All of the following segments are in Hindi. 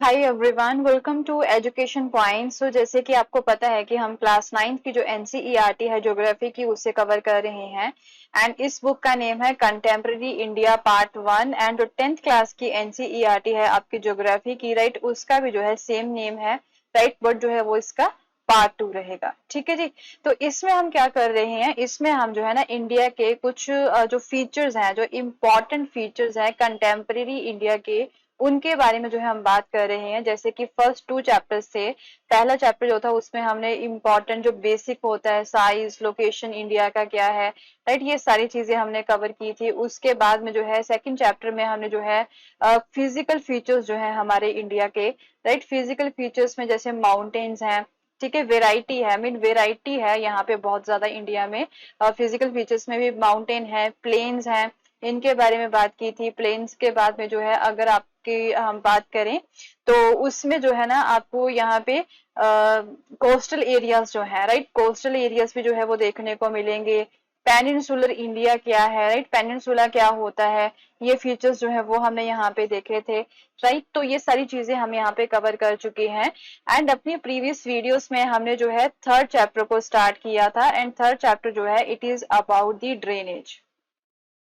Hi everyone, welcome to education point. So जैसे कि आपको पता है कि हम क्लास 9th की जो एनसीईआरटी है ज्योग्राफी की, उससे कवर कर रहे हैं। एंड इस बुक का नेम है कंटेम्प्रेरी इंडिया पार्ट 1। एंड जो 10th क्लास की एनसीईआरटी है आपकी ज्योग्राफी की, राइट, उसका भी जो है सेम नेम है, राइट, बट जो है वो इसका पार्ट 2 रहेगा। ठीक है जी। तो इसमें हम क्या कर रहे हैं, इसमें हम जो है ना इंडिया के कुछ जो फीचर्स हैं, जो इम्पोर्टेंट फीचर्स हैं कंटेम्प्रेरी इंडिया के, उनके बारे में जो है हम बात कर रहे हैं। जैसे कि फर्स्ट 2 चैप्टर से पहला चैप्टर जो था उसमें हमने इम्पोर्टेंट जो बेसिक होता है, साइज, लोकेशन इंडिया का क्या है, राइट, ये सारी चीजें हमने कवर की थी। उसके बाद में जो है सेकंड चैप्टर में हमने जो है फिजिकल फीचर्स जो है हमारे इंडिया के, राइट, फिजिकल फीचर्स में जैसे माउंटेन्स हैं, ठीक है, वेराइटी है, मीन वेराइटी है यहाँ पे बहुत ज्यादा इंडिया में। फिजिकल फीचर्स में भी माउंटेन है, प्लेन्स हैं, इनके बारे में बात की थी। प्लेन्स के बाद में जो है अगर आपकी हम बात करें तो उसमें जो है ना आपको यहाँ पे कोस्टल एरियाज जो है, राइट, कोस्टल एरियाज भी जो है वो देखने को मिलेंगे। पेनिनसुलर इंडिया क्या है, राइट, पेनिनसुला क्या होता है, ये फीचर्स जो है वो हमने यहाँ पे देखे थे, राइट। तो ये सारी चीजें हम यहाँ पे कवर कर चुके हैं। एंड अपनी प्रीवियस वीडियोस में हमने जो है थर्ड चैप्टर को स्टार्ट किया था। एंड थर्ड चैप्टर जो है it is about the drainage,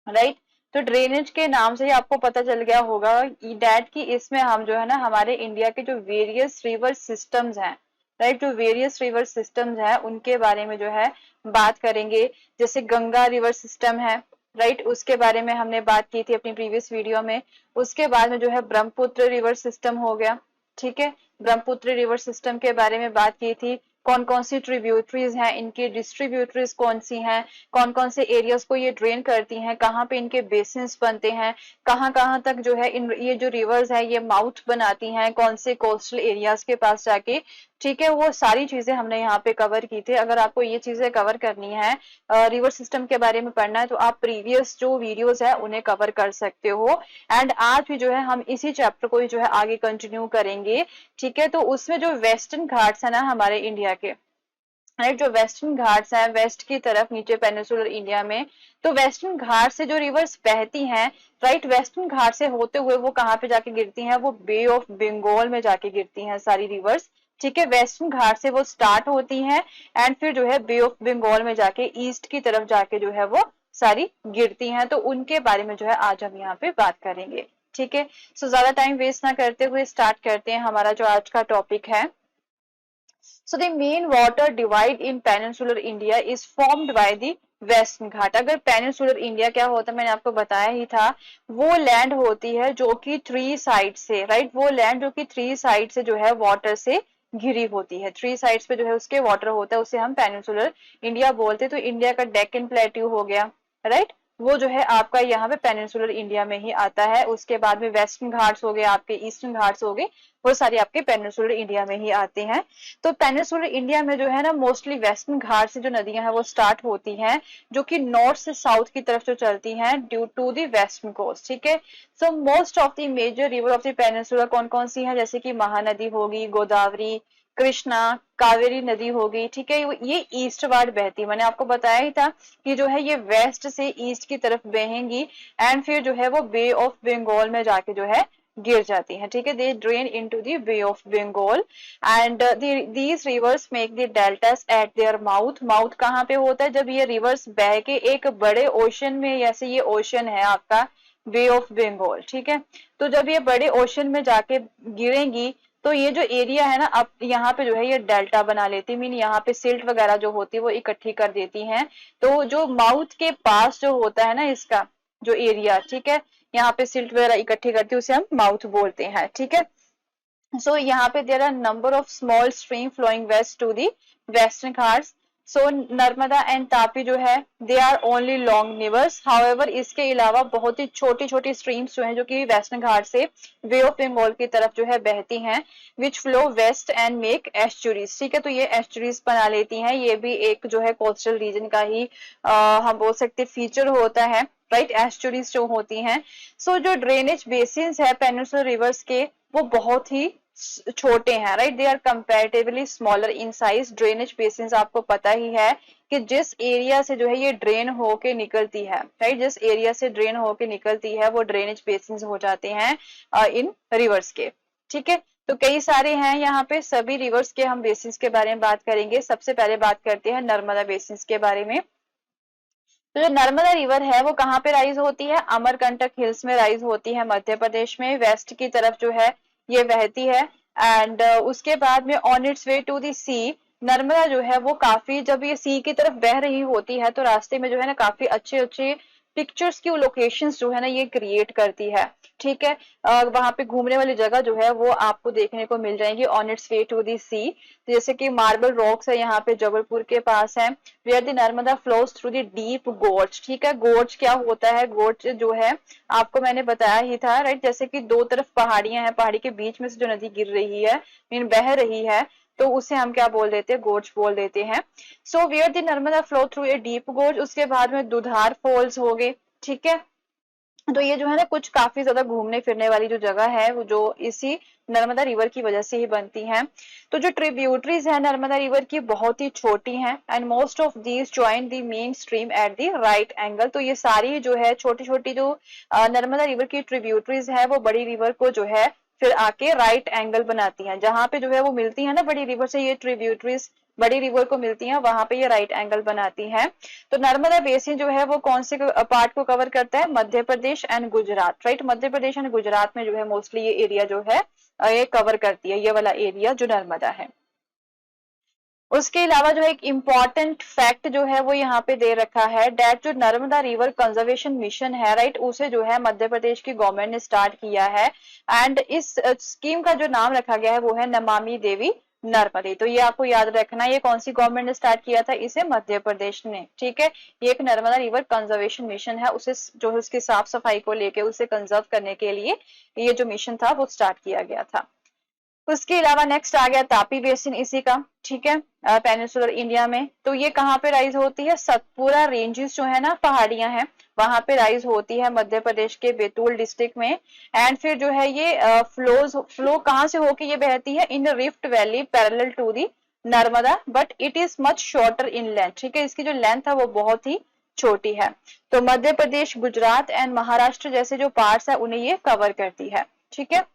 right. तो ड्रेनेज के नाम से ही आपको पता चल गया होगा डैट कि इसमें हम जो है ना हमारे इंडिया के जो वेरियस रिवर सिस्टम्स हैं, राइट, जो वेरियस रिवर सिस्टम्स हैं उनके बारे में जो है बात करेंगे। जैसे गंगा रिवर सिस्टम है, राइट, उसके बारे में हमने बात की थी अपनी प्रीवियस वीडियो में। उसके बाद में जो है ब्रह्मपुत्र रिवर सिस्टम हो गया, ठीक है, ब्रह्मपुत्र रिवर सिस्टम के बारे में बात की थी। कौन कौन सी ट्रिब्यूटरीज हैं, इनकी डिस्ट्रीब्यूटरीज कौन सी हैं, कौन कौन से एरियाज को ये ड्रेन करती हैं, कहाँ पे इनके बेसिन्स बनते हैं, कहाँ कहाँ तक जो है इन ये जो रिवर्स है ये माउथ बनाती हैं, कौन से कोस्टल एरियाज के पास जाके, ठीक है, वो सारी चीजें हमने यहाँ पे कवर की थी। अगर आपको ये चीजें कवर करनी है, रिवर सिस्टम के बारे में पढ़ना है, तो आप प्रीवियस जो वीडियोस है उन्हें कवर कर सकते हो। एंड आज भी जो है हम इसी चैप्टर को जो है आगे कंटिन्यू करेंगे, ठीक है। तो उसमें जो वेस्टर्न घाट्स है ना हमारे इंडिया के, राइट, जो वेस्टर्न घाट्स हैं वेस्ट की तरफ नीचे पेनिनसुलर इंडिया में, तो वेस्टर्न घाट से जो रिवर्स बहती हैं, राइट, वेस्टर्न घाट से होते हुए वो कहाँ पे जाके गिरती हैं, वो बे ऑफ बंगाल में जाके गिरती हैं सारी रिवर्स, ठीक है। वेस्टर्न घाट से वो स्टार्ट होती हैं एंड फिर जो है बे ऑफ बंगाल में जाके ईस्ट की तरफ जाके जो है वो सारी गिरती हैं। तो उनके बारे में जो है आज हम यहाँ पे बात करेंगे, ठीक है। सो ज्यादा टाइम वेस्ट ना करते हुए स्टार्ट करते हैं हमारा जो आज का टॉपिक है। So the main water divide in peninsular India is formed by the Western Ghat. अगर पेनिनसुलर इंडिया क्या होता है मैंने आपको बताया ही था, वो लैंड होती है जो कि 3 साइड से, राइट, वो लैंड जो कि 3 साइड से जो है वाटर से घिरी होती है। 3 साइड्स पे जो है उसके वाटर होता है, उसे हम पेनिनसुलर इंडिया बोलते हैं। तो इंडिया का डेक्कन प्लेट्यू हो गया, राइट, वो जो है आपका यहाँ पे पेनिनसुलर इंडिया में ही आता है। उसके बाद में वेस्टर्न घाट्स हो गए, आपके ईस्टर्न घाट्स हो गए, वो सारे आपके पेनिनसुलर इंडिया में ही आते हैं। तो पेनिनसुलर इंडिया में जो है ना मोस्टली वेस्टर्न घाट से जो नदियां हैं वो स्टार्ट होती हैं, जो कि नॉर्थ से साउथ की तरफ जो चलती हैं due to the western coast, ठीक है। So most of the major river of the peninsula कौन कौन सी है, जैसे कि महानदी होगी, गोदावरी, कृष्णा, कावेरी नदी होगी, ठीक है। ये ईस्ट वार्ड बहती है, मैंने आपको बताया ही था कि जो है ये वेस्ट से ईस्ट की तरफ बहेंगी एंड फिर जो है वो बे ऑफ बंगाल में जाके जो है गिर जाती है, ठीक है। They drain into the Bay of Bengal and these rivers make the deltas at their mouth. Mouth कहाँ पे होता है, जब ये रिवर्स बह के एक बड़े ओशन में, जैसे ये ओशन है आपका बे ऑफ बंगाल, ठीक है, तो जब ये बड़े ओशन में जाके गिरेंगी तो ये जो एरिया है ना अब यहाँ पे जो है ये डेल्टा बना लेती, मीन यहाँ पे सिल्ट वगैरह जो होती है वो इकट्ठी कर देती हैं। तो जो माउथ के पास जो होता है ना इसका जो एरिया, ठीक है, यहाँ पे सिल्ट वगैरह इकट्ठी करती है, उसे हम माउथ बोलते हैं, ठीक है। सो यहाँ पे there are number of small stream flowing west to the western Ghats. So Narmada and Tapi जो है they are only long rivers, however इसके अलावा बहुत ही छोटी छोटी स्ट्रीम्स जो है जो कि वेस्टर्न घाट से वे ऑफ बंगाल की तरफ जो है बहती हैं, which flow west and make estuaries, ठीक है। तो ये एस्चुरीज बना लेती हैं, ये भी एक जो है कोस्टल रीजन का ही हम बोल सकते फीचर होता है, राइट, एस्चुरीज जो होती हैं। सो जो ड्रेनेज बेसिन्स है पेनिनसुलर रिवर्स के वो बहुत ही छोटे हैं, right, they are comparatively smaller in size. Drainage basins आपको पता ही है कि जिस एरिया से जो है ये ड्रेन होके निकलती है, राइट, जिस एरिया से ड्रेन होके निकलती है वो ड्रेनेज बेसिन्स हो जाते हैं इन रिवर्स के, ठीक है। तो कई सारे हैं यहाँ पे, सभी रिवर्स के हम बेसिस के बारे में बात करेंगे। सबसे पहले बात करते हैं नर्मदा बेसिस के बारे में। तो जो नर्मदा रिवर है वो कहाँ पे राइज होती है, अमरकंटक हिल्स में राइज होती है, मध्य प्रदेश में, वेस्ट की तरफ जो है ये बहती है। एंड उसके बाद में on its way to the sea, Narmada जो है वो काफी, जब ये सी की तरफ बह रही होती है तो रास्ते में जो है ना काफी अच्छे अच्छे पिक्चर्स की लोकेशंस जो है ना ये क्रिएट करती है। ठीक है, वहां पे घूमने वाली जगह जो है वो आपको देखने को मिल जाएंगी on its way to the sea. जैसे कि मार्बल रॉक्स है यहाँ पे जबलपुर के पास है, where the Narmada flows through the deep gorge. ठीक है, गोर्ज क्या होता है, गोर्ज जो है आपको मैंने बताया ही था, राइट, जैसे कि दो तरफ पहाड़ियां हैं, पहाड़ी के बीच में से जो नदी गिर रही है, मीन बह रही है, तो उसे हम क्या बोल देते हैं, गोर्ज बोल देते हैं। So where the Narmada flow through a deep gorge, उसके बाद में दुधार फॉल्स हो गए। ठीक है, तो ये जो है ना कुछ काफी ज्यादा घूमने फिरने वाली जो जगह है वो जो इसी नर्मदा रिवर की वजह से ही बनती है। तो जो ट्रिब्यूटरीज है नर्मदा रिवर की बहुत ही छोटी हैं, and most of these join the main stream at the right angle. तो ये सारी जो है छोटी छोटी जो नर्मदा रिवर की ट्रिब्यूटरीज है वो बड़ी रिवर को जो है फिर आके राइट एंगल बनाती हैं, जहां पे जो है वो मिलती है ना बड़ी रिवर से, ये ट्रिब्यूटरीज बड़ी रिवर को मिलती हैं, वहां पे ये राइट एंगल बनाती हैं। तो नर्मदा बेसिन जो है वो कौन से पार्ट को कवर करता है, Madhya Pradesh and Gujarat, right, Madhya Pradesh and Gujarat में जो है मोस्टली ये एरिया जो है ये कवर करती है, ये वाला एरिया जो नर्मदा है। उसके अलावा जो है एक इम्पॉर्टेंट फैक्ट जो है वो यहाँ पे दे रखा है, डेट जो नर्मदा रिवर कंजर्वेशन मिशन है, राइट, उसे जो है मध्य प्रदेश की गवर्नमेंट ने स्टार्ट किया है। एंड इस स्कीम का जो नाम रखा गया है वो है नमामि देवी नर्मदे। तो ये आपको याद रखना है, ये कौन सी गवर्नमेंट ने स्टार्ट किया था, इसे मध्य प्रदेश ने। ठीक है, ये एक नर्मदा रिवर कंजर्वेशन मिशन है, उसे जो है उसकी साफ सफाई को लेके उसे कंजर्व करने के लिए ये जो मिशन था वो स्टार्ट किया गया था। उसके अलावा नेक्स्ट आ गया तापी बेसिन इसी का। ठीक है, पेनिनसुलर इंडिया में। तो ये कहाँ पे राइज होती है, सतपुरा रेंजेस जो है ना पहाड़ियां हैं वहां पे राइज होती है, मध्य प्रदेश के बैतूल डिस्ट्रिक्ट में। एंड फिर जो है ये फ्लो कहाँ से होके ये बहती है, in rift valley parallel to the Narmada, but it is much shorter in length. ठीक है, इसकी जो लेंथ है वो बहुत ही छोटी है। तो मध्य प्रदेश, गुजरात एंड महाराष्ट्र जैसे जो पार्ट्स है उन्हें ये कवर करती है। ठीक है,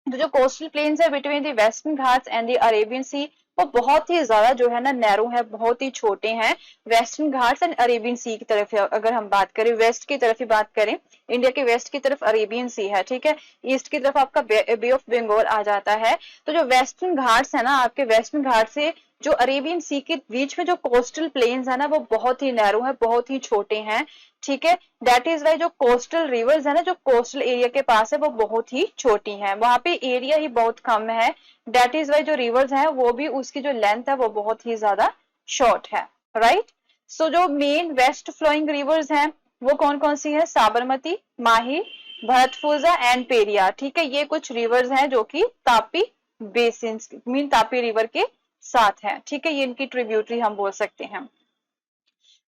तो जो कोस्टल प्लेन्स है between the Western Ghats and the Arabian Sea, वो बहुत ही ज्यादा जो है ना नैरो है, बहुत ही छोटे हैं। वेस्टर्न घाट्स एंड अरेबियन सी की तरफ अगर हम बात करें, वेस्ट की तरफ ही बात करें, इंडिया के वेस्ट की तरफ अरेबियन सी है। ठीक है, ईस्ट की तरफ आपका बे ऑफ बंगाल आ जाता है। तो जो वेस्टर्न घाट्स है ना, आपके वेस्टर्न घाट से जो अरेबियन सी के बीच में जो कोस्टल प्लेन्स है ना वो बहुत ही नैरो है, बहुत ही छोटे हैं। ठीक है, दैट इज वाई जो कोस्टल रिवर्स है ना, जो कोस्टल एरिया के पास है वो बहुत ही छोटी है, वहां पे एरिया ही बहुत कम है। दैट इज वाई जो रिवर्स है वो भी उसकी जो लेंथ है वो बहुत ही ज्यादा शॉर्ट है, राइट। सो जो मेन वेस्ट फ्लोइंग रिवर्स हैं वो कौन कौन सी है, साबरमती, माही, भरतपुजा एंड पेरियार। ठीक है, ये कुछ रिवर्स हैं जो कि Tapi basin mean Tapi river के साथ है। ठीक है, ये इनकी ट्रिब्यूटरी हम बोल सकते हैं।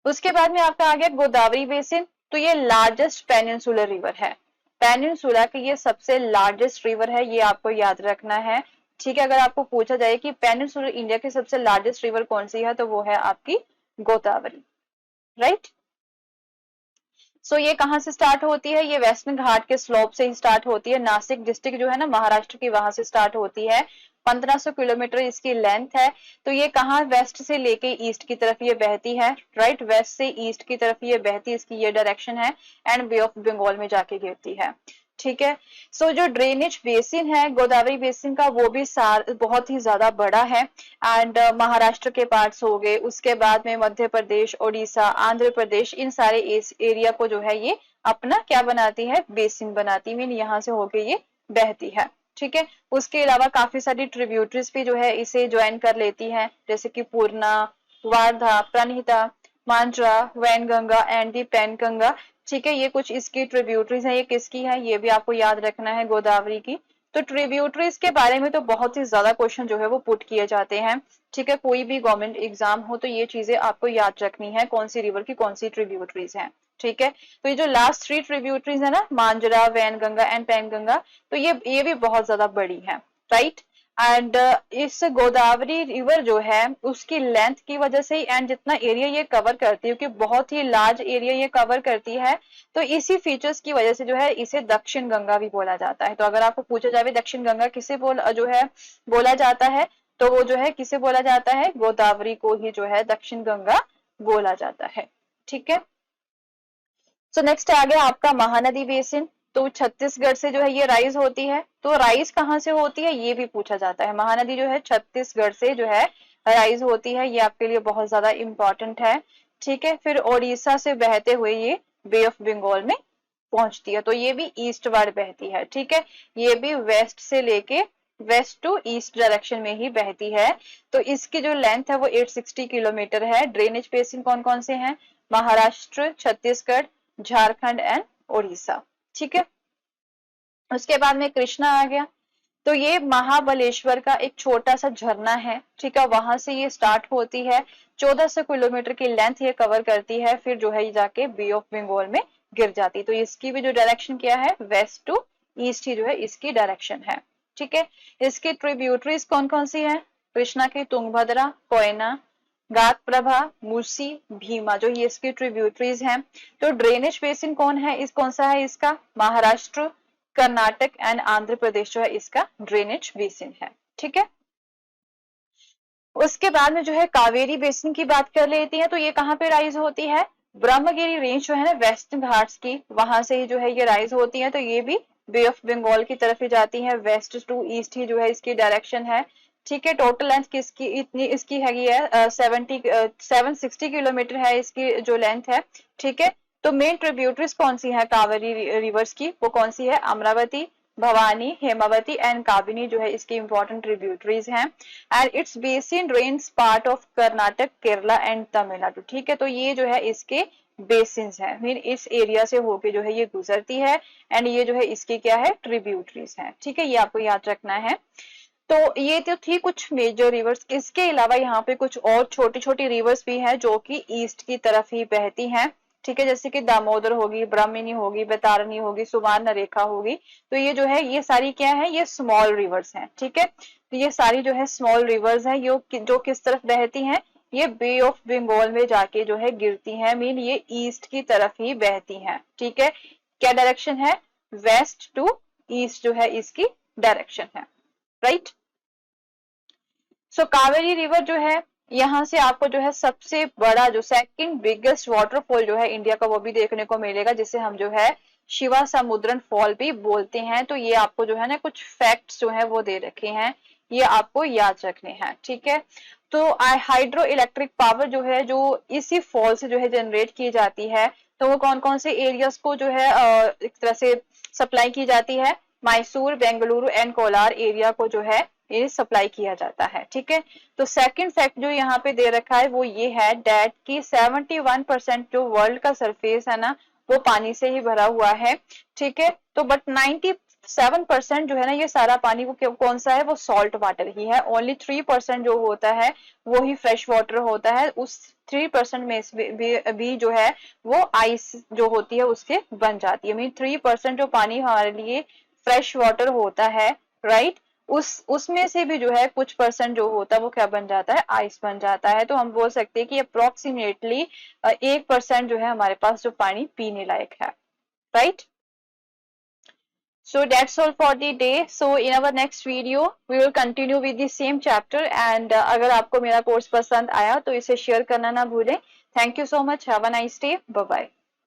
उसके बाद में आपका आ गया गोदावरी बेसिन। तो ये लार्जेस्ट पेनिनसुलर रिवर है, पेनिनसुला की ये सबसे लार्जेस्ट रिवर है, ये आपको याद रखना है। ठीक है, अगर आपको पूछा जाए कि पेनिनसुलर इंडिया की सबसे लार्जेस्ट रिवर कौन सी है तो वो है आपकी गोदावरी, राइट। सो ये कहाँ से स्टार्ट होती है, ये वेस्टर्न घाट के स्लोप से ही स्टार्ट होती है, नासिक डिस्ट्रिक्ट जो है ना महाराष्ट्र की वहां से स्टार्ट होती है। 1500 किलोमीटर इसकी लेंथ है। तो ये कहाँ वेस्ट से लेके ईस्ट की तरफ ये बहती है, राइट, वेस्ट से ईस्ट की तरफ ये बहती है, इसकी ये डायरेक्शन है, एंड बे ऑफ बंगाल में जाके गिरती है। ठीक है, सो जो ड्रेनेज बेसिन है गोदावरी बेसिन का वो भी बहुत ही ज्यादा बड़ा है। एंड महाराष्ट्र के पार्ट्स हो गए, उसके बाद में मध्य प्रदेश, उड़ीसा, आंध्र प्रदेश, इन सारे एरिया को जो है ये अपना क्या बनाती है, बेसिन बनाती, मीन यहाँ से होके ये बहती है। ठीक है, उसके अलावा काफी सारी ट्रिब्यूटरीज भी जो है इसे ज्वाइन कर लेती हैं, जैसे कि पूर्णा, वारधा, प्रणहिता, मांजरा, वैनगंगा एंड दी पेनगंगा। ठीक है, ये कुछ इसकी ट्रिब्यूटरीज है, ये किसकी है ये भी आपको याद रखना है, गोदावरी की। तो ट्रिब्यूटरीज के बारे में तो बहुत ही ज्यादा क्वेश्चन जो है वो पुट किए जाते हैं। ठीक है, कोई भी गवर्नमेंट एग्जाम हो तो ये चीजें आपको याद रखनी है, कौन सी रिवर की कौन सी ट्रिब्यूटरीज है। ठीक है, तो ये जो लास्ट 3 ट्रिब्यूटरीज है ना, मांजरा, वैनगंगा एंड पेनगंगा, तो ये भी बहुत ज्यादा बड़ी है, राइट। एंड इस गोदावरी रिवर जो है उसकी लेंथ की वजह से एंड जितना एरिया ये कवर करती है, क्योंकि बहुत ही लार्ज एरिया ये कवर करती है, तो इसी फीचर्स की वजह से जो है इसे दक्षिण गंगा भी बोला जाता है। तो अगर आपको पूछा जाए दक्षिण गंगा किसे बोला जाता है, तो वो जो है किसे बोला जाता है, गोदावरी को ही जो है दक्षिण गंगा बोला जाता है। ठीक है, सो नेक्स्ट आ गया आपका महानदी बेसिन। तो छत्तीसगढ़ से जो है ये राइज होती है, तो राइज कहाँ से होती है ये भी पूछा जाता है। महानदी जो है छत्तीसगढ़ से जो है राइज होती है, ये आपके लिए बहुत ज्यादा इंपॉर्टेंट है। ठीक है, फिर ओडिशा से बहते हुए ये बे ऑफ बंगाल में पहुंचती है, तो ये भी ईस्ट वर्ड बहती है। ठीक है, ये भी वेस्ट से लेके वेस्ट टू ईस्ट डायरेक्शन में ही बहती है। तो इसकी जो लेंथ है वो 860 किलोमीटर है। ड्रेनेज बेसिन कौन कौन से हैं, महाराष्ट्र, छत्तीसगढ़, झारखंड एंड ओडिशा। ठीक है, उसके बाद में कृष्णा आ गया। तो ये महाबलेश्वर का एक छोटा सा झरना है। ठीक है, वहां से ये स्टार्ट होती है, 1400 किलोमीटर की लेंथ ये कवर करती है, फिर जो है ये जाके बे ऑफ बंगाल में गिर जाती है। तो इसकी भी जो डायरेक्शन क्या है, वेस्ट टू ईस्ट ही जो है इसकी डायरेक्शन है। ठीक है, इसकी ट्रिब्यूटरीज कौन कौन सी है, कृष्णा की तुंगभद्रा, कोयना, गात प्रभा, मूसी, भीमा, जो ये इसकी ट्रिब्यूटरीज हैं। तो ड्रेनेज बेसिन कौन सा है इसका, महाराष्ट्र, कर्नाटक एंड आंध्र प्रदेश जो है इसका ड्रेनेज बेसिन है। ठीक है, उसके बाद में जो है कावेरी बेसिन की बात कर लेती हैं। तो ये कहाँ पे राइज होती है, ब्रह्मगिरी रेंज जो है ना वेस्टर्न घाट्स की, वहां से ही जो है ये राइज होती है। तो ये भी बे ऑफ बंगाल की तरफ ही जाती है, वेस्ट टू ईस्ट ही जो है इसकी डायरेक्शन है। ठीक है, टोटल लेंथ किसकी इतनी इसकी है 760 किलोमीटर है इसकी जो लेंथ है। ठीक है, तो मेन ट्रिब्यूटरीज कौन सी है कावेरी रिवर्स की, वो कौन सी है, अमरावती, भवानी, हेमावती एंड काबिनी जो है इसकी इंपॉर्टेंट ट्रिब्यूटरीज हैं। And it's basin drains part of Karnataka, Kerala and Tamil Nadu. ठीक है, तो ये जो है इसके बेसिन्स हैं, मीन इस एरिया से होके जो है ये गुजरती है, एंड ये जो है इसकी क्या है, ट्रिब्यूटरीज हैं। ठीक है, ये आपको याद रखना है। तो ये तो थी कुछ मेजर रिवर्स, इसके अलावा यहाँ पे कुछ और छोटी छोटी रिवर्स भी हैं जो कि ईस्ट की तरफ ही बहती हैं। ठीक है, जैसे कि दामोदर होगी, ब्राह्मणी होगी, बैतारणी होगी, सुवर्ण रेखा होगी। तो ये जो है ये सारी क्या है, ये स्मॉल रिवर्स हैं। ठीक है, तो ये सारी जो है स्मॉल रिवर्स हैं, जो किस तरफ बहती हैं, ये बे ऑफ बंगाल में जाके जो है गिरती हैं, मीन ये ईस्ट की तरफ ही बहती हैं। ठीक है, क्या डायरेक्शन है, वेस्ट टू ईस्ट जो है इसकी डायरेक्शन है, राइट। सो कावेरी रिवर जो है यहाँ से आपको जो है सबसे बड़ा जो सेकंड बिगेस्ट वाटरफॉल जो है इंडिया का, वो भी देखने को मिलेगा, जिसे हम जो है शिवा समुद्रन फॉल भी बोलते हैं। तो ये आपको जो है ना कुछ फैक्ट्स जो है वो दे रखे हैं, ये आपको याद रखने हैं। ठीक है, तो हाइड्रो इलेक्ट्रिक पावर जो है जो इसी फॉल से जो है जनरेट की जाती है, तो वो कौन कौन से एरियाज को जो है एक तरह से सप्लाई की जाती है, मैसूर, बेंगलुरु एंड कोलार एरिया को जो है ये सप्लाई किया जाता है। ठीक है, तो सेकंड फैक्ट जो यहाँ पे दे रखा है वो ये है डेट की 71% जो वर्ल्ड का सरफेस है ना वो पानी से ही भरा हुआ है। ठीक है, तो बट 97% जो है ना ये सारा पानी वो कौन सा है, वो सॉल्ट वाटर ही है। ओनली 3% जो होता है वो ही फ्रेश वाटर होता है। उस 3% में भी जो है वो आइस जो होती है उससे बन जाती है। मीन 3% जो पानी हमारे लिए फ्रेश वाटर होता है, राइट, उसमें से भी जो है कुछ परसेंट जो होता है वो क्या बन जाता है, आइस बन जाता है। तो हम बोल सकते हैं कि अप्रोक्सीमेटली 1% जो है हमारे पास जो पानी पीने लायक है, right. So that's all for the day. So in our next video we will continue with the same chapter and अगर आपको मेरा कोर्स पसंद आया तो इसे शेयर करना ना भूलें। Thank you so much. Have a nice day. Bye bye.